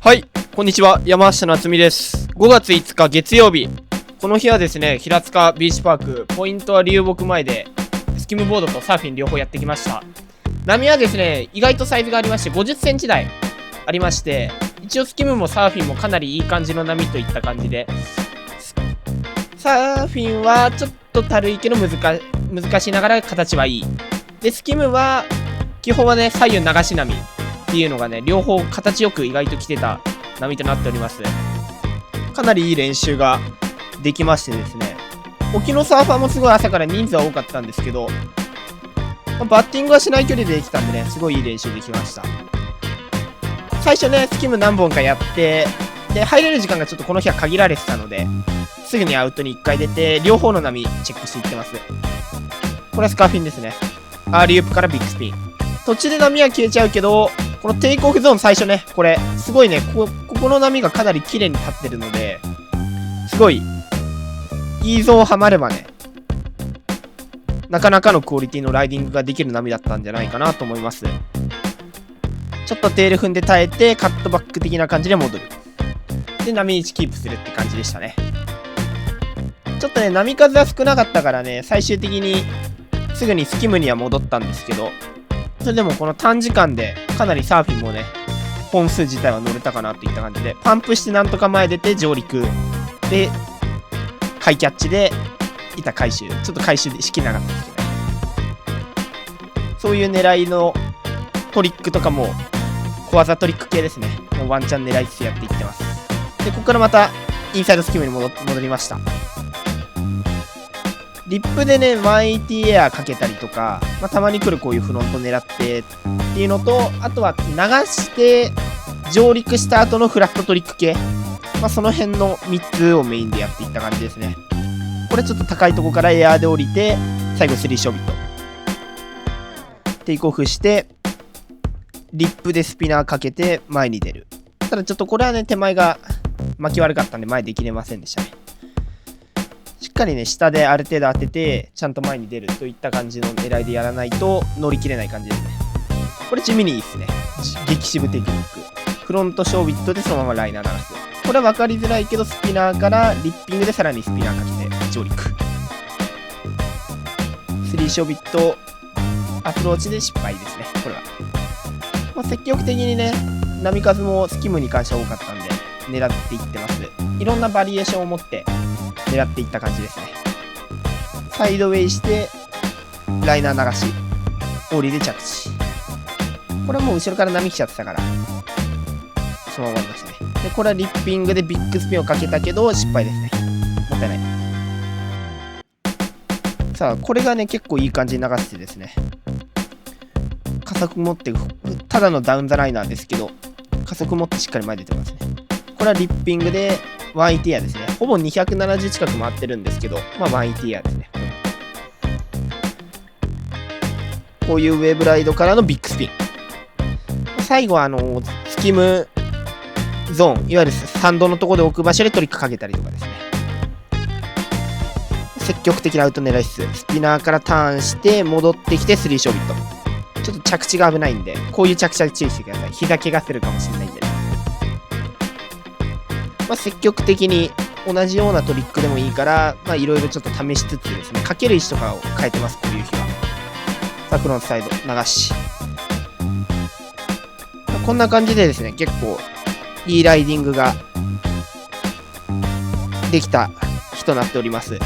はい、こんにちは、山下夏実です。5月5日月曜日。この日はですね、平塚ビーチパーク、ポイントは流木前で、スキムボードとサーフィン両方やってきました。波はですね、意外とサイズがありまして、50センチ台ありまして、一応スキムもサーフィンもかなりいい感じの波といった感じで、サーフィンはちょっとたるいけど難しいながら形はいい。で、スキムは、基本はね、左右流し波。っていうのがね、両方形よく意外と来てた波となっております。かなりいい練習ができましてですね、沖のサーファーもすごい朝から人数は多かったんですけど、バッティングはしない距離でできたんでね、すごいいい練習できました。最初ね、スキム何本かやって、で、入れる時間がちょっとこの日は限られてたので、すぐにアウトに1回出て、両方の波チェックしていってます。これはスカーフィンですね。アーリーウープからビッグスピン。途中で波は消えちゃうけど、このテイクオフゾーン最初ね、これ、すごいね、ここの波がかなり綺麗に立ってるので、すごい、いいゾーンハマればね、なかなかのクオリティのライディングができる波だったんじゃないかなと思います。ちょっとテール踏んで耐えて、カットバック的な感じで戻る。で、波位置キープするって感じでしたね。ちょっとね、波数は少なかったからね、最終的にすぐにスキムには戻ったんですけど、それでもこの短時間でかなりサーフィンもね、本数自体は乗れたかなといった感じで、パンプしてなんとか前出て上陸で、ハイキャッチで板回収。ちょっと回収でしきれなかったですけどね。そういう狙いのトリックとかも、小技トリック系ですね。もうワンチャン狙いつつやっていってます。で、ここからまたインサイドスキムに戻りました。リップでね、180エアかけたりとか、たまに来るこういうフロント狙ってっていうのと、あとは流して上陸した後のフラットトリック系。その辺の3つをメインでやっていった感じですね。これちょっと高いとこからエアーで降りて、最後3ショビット。テイクオフして、リップでスピナーかけて前に出る。ただちょっとこれはね、手前が巻き悪かったんで前できれませんでしたね。しっかりね、下である程度当てて、ちゃんと前に出るといった感じの狙いでやらないと乗り切れない感じですね。これ地味にいいですね。激渋テクニック。フロントショービットでそのままライナー流す。これは分かりづらいけど、スピナーからリッピングでさらにスピナーかけて上陸。3ショービットアプローチで失敗ですね。これは。積極的にね、波数もスキムに関しては多かったんで、狙っていってます。いろんなバリエーションを持って、狙っていった感じですね。サイドウェイしてライナー流しオーリーで着地。これはもう後ろから波来ちゃってたからそのまま終わりましたね。でこれはリッピングでビッグスピンをかけたけど失敗ですね。もったいない。さあこれがね結構いい感じに流してですね、加速持ってただのダウンザライナーですけど加速持ってしっかり前に出てますね。これはリッピングで180エアですね。ほぼ270近く回ってるんですけど、180エアですね。こういうウェーブライドからのビッグスピン。最後はスキムゾーン、いわゆるサンドのところで置く場所でトリックかけたりとかですね。積極的なアウト狙いつつ、スピナーからターンして戻ってきて3ショービット。ちょっと着地が危ないんで、こういう着地は注意してください。膝怪我するかもしれないんでね。積極的に同じようなトリックでもいいから、いろいろちょっと試しつつですね、かける位置とかを変えてます、こういう日は。さあ、フロントサイド、流し。こんな感じでですね、結構、いいライディングができた日となっております。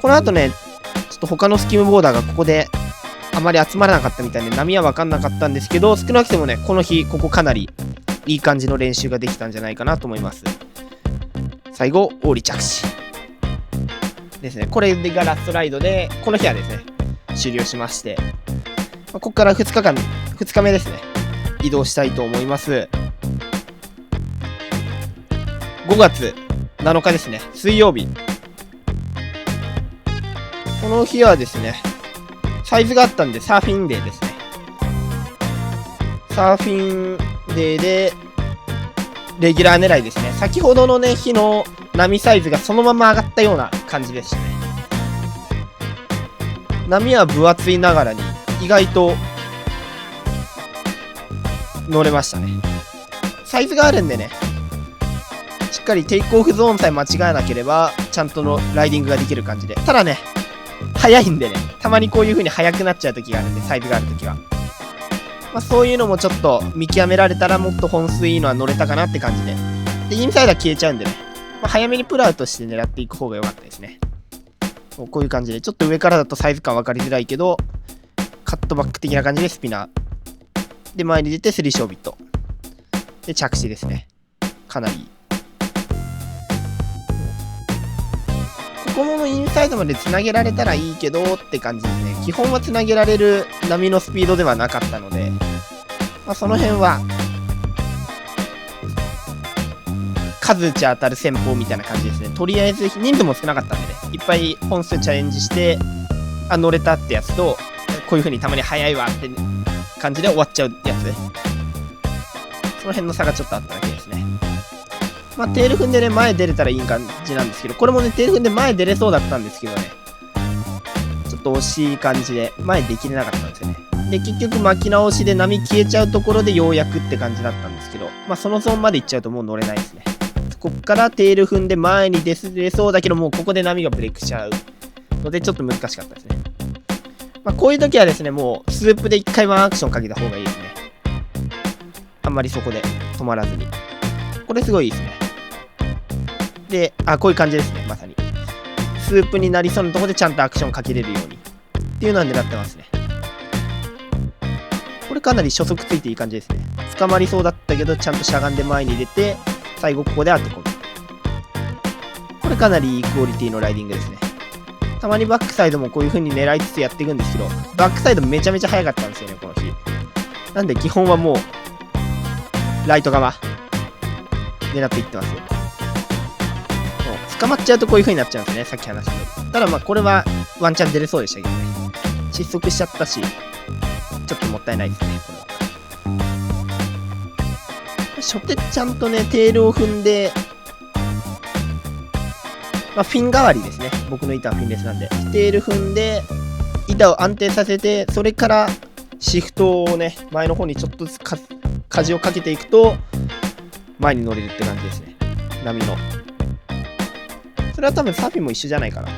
この後ね、ちょっと他のスキムボーダーがここであまり集まらなかったみたいで、波は分かんなかったんですけど、少なくてもね、この日、ここかなりいい感じの練習ができたんじゃないかなと思います。最後、オーリー着地ですね。これがラストライドで、この日はですね、終了しまして、ここから2日目ですね、移動したいと思います。5月7日ですね、水曜日。この日はですね、サイズがあったんで、サーフィンデーですね。サーフィンデーで、レギュラー狙いですね。先ほどのね、日の波サイズがそのまま上がったような感じでしたね。波は分厚いながらに、意外と乗れましたね。サイズがあるんでね、しっかりテイクオフゾーンさえ間違えなければ、ちゃんとのライディングができる感じで。ただね、速いんでね、たまにこういう風に速くなっちゃう時があるんで、サイズがある時は。まあそういうのもちょっと見極められたらもっと本数いいのは乗れたかなって感じで。で、インサイドは消えちゃうんでね、まあ、早めにプルアウトして狙っていく方が良かったですね。こういう感じで、ちょっと上からだとサイズ感分かりづらいけど、カットバック的な感じでスピナー。で、前に出てスリーショービット。で、着地ですね。かなりいい。ここもインサイドまで繋げられたらいいけどって感じですね。基本は繋げられる波のスピードではなかったので、まあ、その辺は、数打ち当たる戦法みたいな感じですね。とりあえず人数も少なかったんでね、いっぱい本数チャレンジして、乗れたってやつと、こういう風にたまに速いわって感じで終わっちゃうやつ。その辺の差がちょっとあっただけですね。まあ、テール踏んでね、前出れたらいい感じなんですけど、これもね、テール踏んで前出れそうだったんですけどね、ちょっと惜しい感じで、前できれなかったんですよね。で、結局巻き直しで波消えちゃうところでようやくって感じだったんですけど、まあ、そのゾーンまで行っちゃうともう乗れないですね。こっからテール踏んで前に出れそうだけど、もうここで波がブレイクしちゃうので、ちょっと難しかったですね。まあ、こういう時はですね、もうスープで一回ワンアクションかけた方がいいですね。あんまりそこで止まらずに。これすごいいいですね。で、こういう感じですね、まさに。スープになりそうなところでちゃんとアクションかけれるように。っていうのは狙ってますね。これかなり初速ついていい感じですね。捕まりそうだったけど、ちゃんとしゃがんで前に出て、最後ここで当て込む。これかなりいいクオリティのライディングですね。たまにバックサイドもこういう風に狙いつつやっていくんですけど、バックサイドめちゃめちゃ速かったんですよね、この日。なんで基本はもう、ライト側、狙っていってますよ。もう捕まっちゃうとこういう風になっちゃうんですね、さっき話した。ただまあこれはワンチャン出れそうでしたけどね。失速しちゃったし、ちょっともったいないですね、これは。初手ちゃんとね、テールを踏んで、まあ、フィン代わりですね。僕の板はフィンレスなんで。テール踏んで、板を安定させて、それからシフトをね、前の方にちょっとずつ舵をかけていくと、前に乗れるって感じですね。波の。それは多分サフィンも一緒じゃないかな。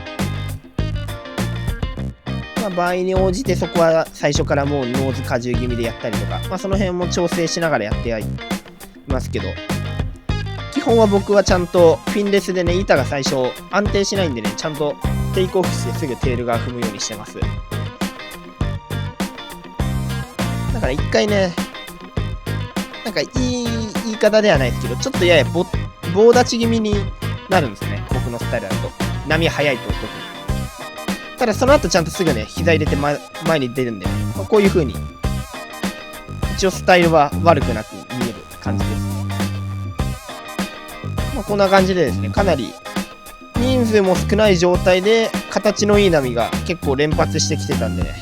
まあ、場合に応じてそこは最初からもうノーズ荷重気味でやったりとか、まあ、その辺も調整しながらやっていますけど、基本は僕はちゃんとフィンレスでね、板が最初安定しないんでね、ちゃんとテイクオフしてすぐテール側踏むようにしてます。だから一回ね、なんかいい言い方ではないですけど、ちょっとやや棒立ち気味になるんですよね、僕のスタイルだと。波速いと特に。ただその後ちゃんとすぐね、膝入れて前に出るんでね、まあ、こういう風に、一応スタイルは悪くなく見える感じですね。まあ、こんな感じでですね、かなり人数も少ない状態で形のいい波が結構連発してきてたんでね、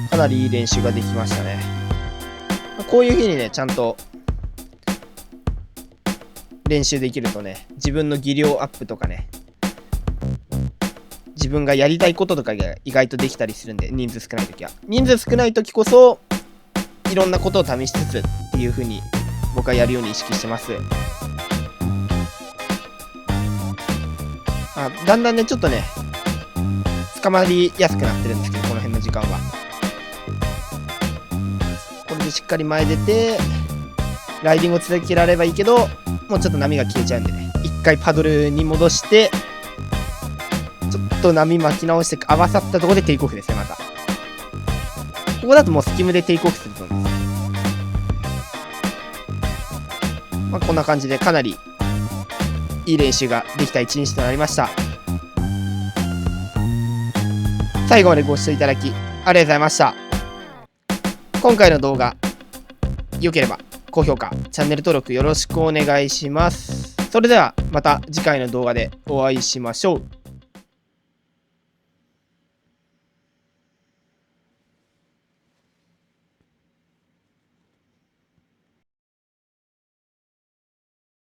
かなりいい練習ができましたね。まあ、こういう風にね、ちゃんと練習できるとね、自分の技量アップとかね、自分がやりたいこととかが意外とできたりするんで、人数少ない時は。人数少ない時こそ、いろんなことを試しつつっていう風に僕はやるように意識してます。だんだんね、ちょっとね、捕まりやすくなってるんですけど、この辺の時間は。これでしっかり前出て、ライディングを続けられればいいけど、もうちょっと波が消えちゃうんでね、一回パドルに戻して、ちょっと波巻き直して合わさったところでテイクオフですね、また。ここだともうスキムでテイクオフすると思うんです。まあ、こんな感じでかなりいい練習ができた一日となりました。最後までご視聴いただきありがとうございました。今回の動画良ければ高評価、チャンネル登録よろしくお願いします。それではまた次回の動画でお会いしましょう。